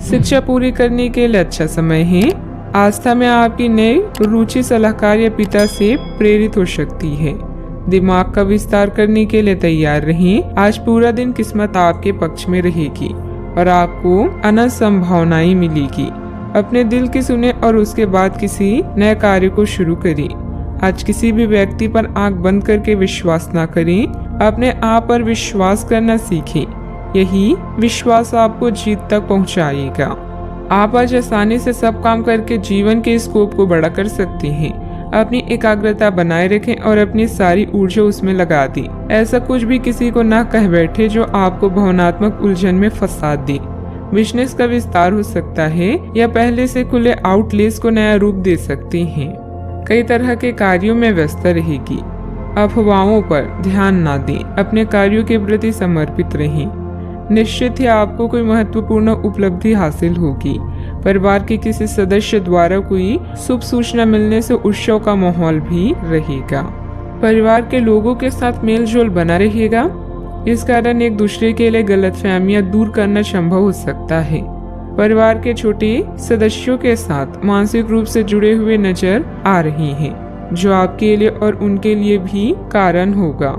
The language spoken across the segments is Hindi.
शिक्षा पूरी करने के लिए अच्छा समय है। आस्था में आपकी नई रुचि सलाहकार या पिता से प्रेरित हो सकती है। दिमाग का विस्तार करने के लिए तैयार रहें। आज पूरा दिन किस्मत आपके पक्ष में रहेगी और आपको अनंत संभावनाएं मिलेगी। अपने दिल की सुने और उसके बाद किसी नए कार्य को शुरू करें। आज किसी भी व्यक्ति पर आंख बंद करके विश्वास न करें। अपने आप पर विश्वास करना सीखें। यही विश्वास आपको जीत तक पहुंचाएगा। आप आज आसानी से सब काम करके जीवन के स्कोप को बड़ा कर सकते हैं। अपनी एकाग्रता बनाए रखें और अपनी सारी ऊर्जा उसमें लगा दें। ऐसा कुछ भी किसी को ना कह बैठे जो आपको भावनात्मक उलझन में फंसा दे। बिजनेस का विस्तार हो सकता है या पहले से खुले आउटलेट्स को नया रूप दे सकते हैं। कई तरह के कार्यों में व्यस्त रहेगी। अफवाहों पर ध्यान ना दें। अपने कार्यों के प्रति समर्पित रहें। निश्चित ही आपको कोई महत्वपूर्ण उपलब्धि हासिल होगी। परिवार के किसी सदस्य द्वारा कोई शुभ सूचना मिलने से उत्सव का माहौल भी रहेगा। परिवार के लोगों के साथ मेल जोल बना रहेगा। इस कारण एक दूसरे के लिए गलतफहमियां दूर करना संभव हो सकता है। परिवार के छोटे सदस्यों के साथ मानसिक रूप से जुड़े हुए नजर आ रहे हैं, जो आपके लिए और उनके लिए भी कारण होगा।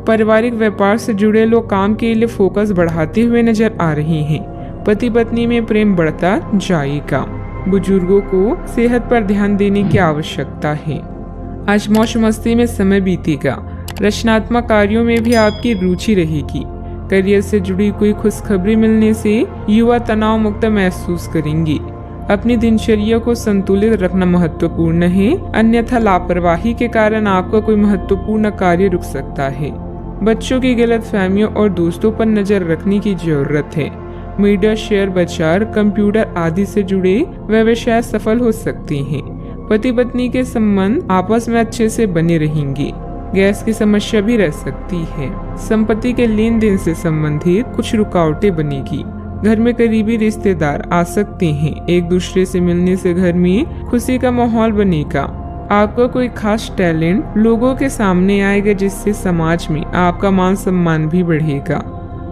पारिवारिक व्यापार से जुड़े लोग काम के लिए फोकस बढ़ाते हुए नजर आ रहे हैं। पति पत्नी में प्रेम बढ़ता जाएगा। बुजुर्गों को सेहत पर ध्यान देने की आवश्यकता है। आज मौज मस्ती में समय बीतेगा। रचनात्मक कार्यों में भी आपकी रुचि रहेगी। करियर से जुड़ी कोई खुशखबरी मिलने से युवा तनाव मुक्त महसूस करेंगे। अपनी दिनचर्या को संतुलित रखना महत्वपूर्ण है, अन्यथा लापरवाही के कारण आपका कोई महत्वपूर्ण कार्य रुक सकता है। बच्चों की गलतफहमियों और दोस्तों पर नजर रखने की जरूरत है। मीडिया, शेयर बाजार, कंप्यूटर आदि से जुड़े व्यवसाय सफल हो सकते हैं। पति पत्नी के संबंध आपस में अच्छे से बने रहेंगे। गैस की समस्या भी रह सकती है। संपत्ति के लेन देन से संबंधित कुछ रुकावटें बनेगी। घर में करीबी रिश्तेदार आ सकते हैं। एक दूसरे से मिलने से घर में खुशी का माहौल बनेगा। आपका कोई खास टैलेंट लोगों के सामने आएगा, जिससे समाज में आपका मान सम्मान भी बढ़ेगा।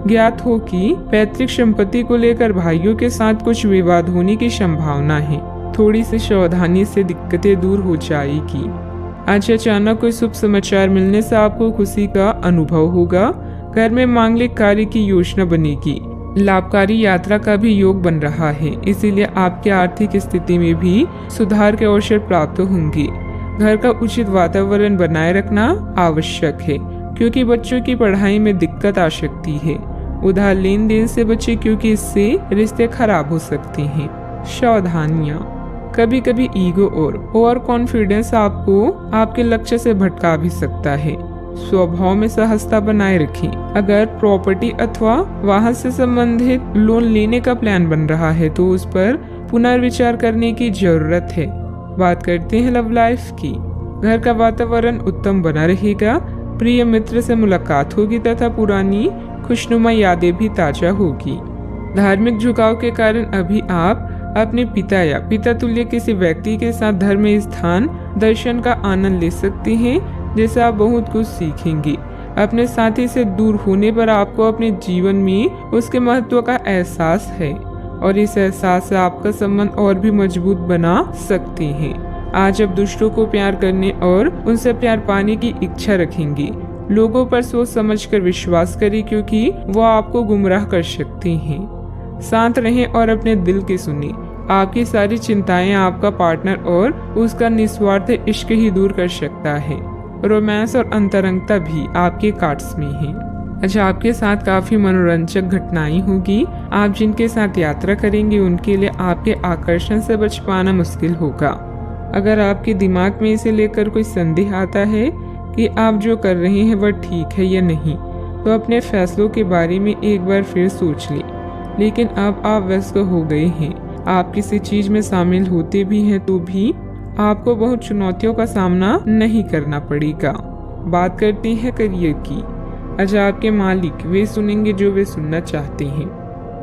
ज्ञात हो कि पैतृक संपत्ति को लेकर भाइयों के साथ कुछ विवाद होने की संभावना है। थोड़ी सी सावधानी से दिक्कतें दूर हो जाएगी। आज अचानक कोई शुभ समाचार मिलने से आपको खुशी का अनुभव होगा। घर में मांगलिक कार्य की योजना बनेगी। लाभकारी यात्रा का भी योग बन रहा है, इसीलिए आपकी आर्थिक स्थिति में भी सुधार के अवसर प्राप्त होंगे। घर का उचित वातावरण बनाए रखना आवश्यक है, क्योंकि बच्चों की पढ़ाई में दिक्कत आ सकती है। उधार लेन देन से बचें, क्योंकि इससे रिश्ते खराब हो सकते हैं। सावधानियाँ, कभी कभी ईगो और ओवर कॉन्फिडेंस आपको आपके लक्ष्य से भटका भी सकता है। स्वभाव में सहजता बनाए रखें। अगर प्रॉपर्टी अथवा वाहन से संबंधित लोन लेने का प्लान बन रहा है तो उस पर पुनर्विचार करने की जरूरत है। बात करते हैं लव लाइफ की। घर का वातावरण उत्तम बना रहेगा। प्रिय मित्र से मुलाकात होगी तथा पुरानी खुशनुमा यादें भी ताजा होगी। धार्मिक झुकाव के कारण अभी आप अपने पिता या पिता तुल्य किसी व्यक्ति के साथ धर्म स्थान दर्शन का आनंद ले सकते हैं, जिससे आप बहुत कुछ सीखेंगे। अपने साथी से दूर होने पर आपको अपने जीवन में उसके महत्व का एहसास है और इस एहसास से आपका संबंध और भी मजबूत बना सकते हैं। आज आप दूसरों को प्यार करने और उनसे प्यार पाने की इच्छा रखेंगे। लोगों पर सोच समझकर विश्वास करें, क्योंकि वो आपको गुमराह कर सकते हैं। शांत रहें और अपने दिल की सुनिए। आपकी सारी चिंताएं आपका पार्टनर और उसका निस्वार्थ इश्क ही दूर कर सकता है। रोमांस और अंतरंगता भी आपके कार्ड्स में है। अच्छा, आपके साथ काफी मनोरंजक घटनाएं होगी। आप जिनके साथ यात्रा करेंगे उनके लिए आपके आकर्षण से बच पाना मुश्किल होगा। अगर आपके दिमाग में इसे लेकर कोई संदेह आता है कि आप जो कर रहे हैं वह ठीक है या नहीं, तो अपने फैसलों के बारे में एक बार फिर सोच लें। लेकिन अब आप व्यस्त हो गए हैं। आप किसी चीज में शामिल होते भी हैं तो भी आपको बहुत चुनौतियों का सामना नहीं करना पड़ेगा। बात करते हैं करियर की। आज आपके मालिक वे सुनेंगे जो वे सुनना चाहते हैं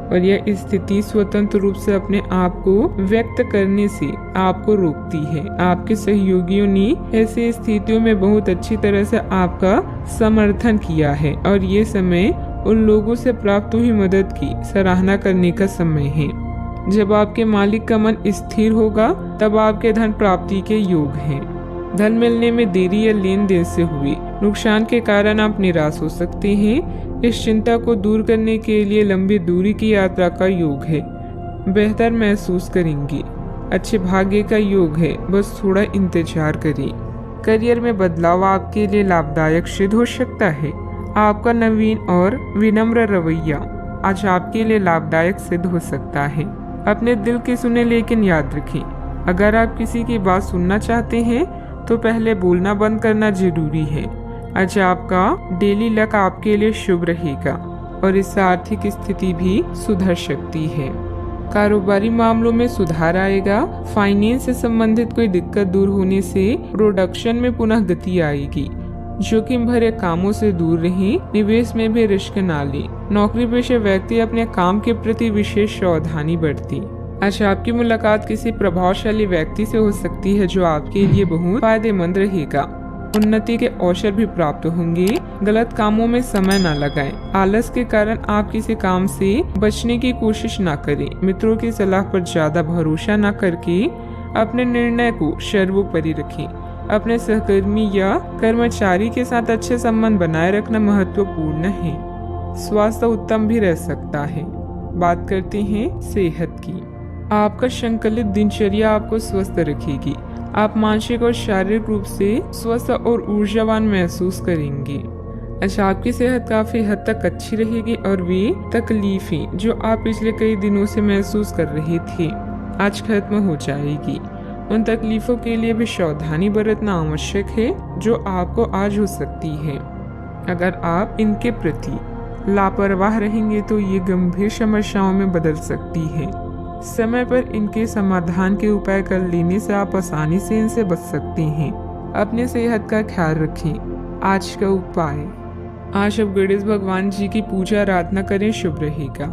और यह स्थिति स्वतंत्र रूप से अपने आप को व्यक्त करने से आपको रोकती है। आपके सहयोगियों ने ऐसी स्थितियों में बहुत अच्छी तरह से आपका समर्थन किया है और ये समय उन लोगों से प्राप्त हुई मदद की सराहना करने का समय है। जब आपके मालिक का मन स्थिर होगा तब आपके धन प्राप्ति के योग हैं। धन मिलने में देरी या लेन देन से हुए नुकसान के कारण आप निराश हो सकते हैं। इस चिंता को दूर करने के लिए लंबी दूरी की यात्रा का योग है। बेहतर महसूस करेंगे। अच्छे भाग्य का योग है, बस थोड़ा इंतजार करें। करियर में बदलाव आपके लिए लाभदायक सिद्ध हो सकता है। आपका नवीन और विनम्र रवैया आज आपके लिए लाभदायक सिद्ध हो सकता है। अपने दिल की सुने, लेकिन याद रखें, अगर आप किसी की बात सुनना चाहते हैं तो पहले बोलना बंद करना जरूरी है। आज आपका डेली लक आपके लिए शुभ रहेगा और इससे आर्थिक स्थिति भी सुधर सकती है। कारोबारी मामलों में सुधार आएगा। फाइनेंस से संबंधित कोई दिक्कत दूर होने से प्रोडक्शन में पुनः गति आएगी। जोखिम भरे कामों से दूर रहें। निवेश में भी रिस्क ना लें। नौकरी पेशे व्यक्ति अपने काम के प्रति विशेष सावधानी बरतें। आज आपकी मुलाकात किसी प्रभावशाली व्यक्ति से हो सकती है जो आपके लिए बहुत फायदेमंद रहेगा। उन्नति के अवसर भी प्राप्त होंगे। गलत कामों में समय न लगाएं। आलस के कारण आप किसी काम से बचने की कोशिश न करें। मित्रों की सलाह पर ज्यादा भरोसा न करके अपने निर्णय को सर्वोपरि रखें। अपने सहकर्मी या कर्मचारी के साथ अच्छे संबंध बनाए रखना महत्वपूर्ण है। स्वास्थ्य उत्तम भी रह सकता है। बात करते हैं सेहत की। आपका संकलित दिनचर्या आपको स्वस्थ रखेगी। आप मानसिक और शारीरिक रूप से स्वस्थ और ऊर्जावान महसूस करेंगे। अच्छा, आपकी सेहत काफी हद तक अच्छी रहेगी और वे तकलीफें जो आप पिछले कई दिनों से महसूस कर रहे थे आज खत्म हो जाएगी। उन तकलीफों के लिए भी सावधानी बरतना आवश्यक है जो आपको आज हो सकती है। अगर आप इनके प्रति लापरवाह रहेंगे तो ये गंभीर समस्याओं में बदल सकती है। समय पर इनके समाधान के उपाय कर लेने से आप आसानी से इनसे बच सकते हैं। अपने सेहत का ख्याल रखें। आज का उपाय, आज आप गणेश भगवान जी की पूजा आराधना करें, शुभ रहेगा।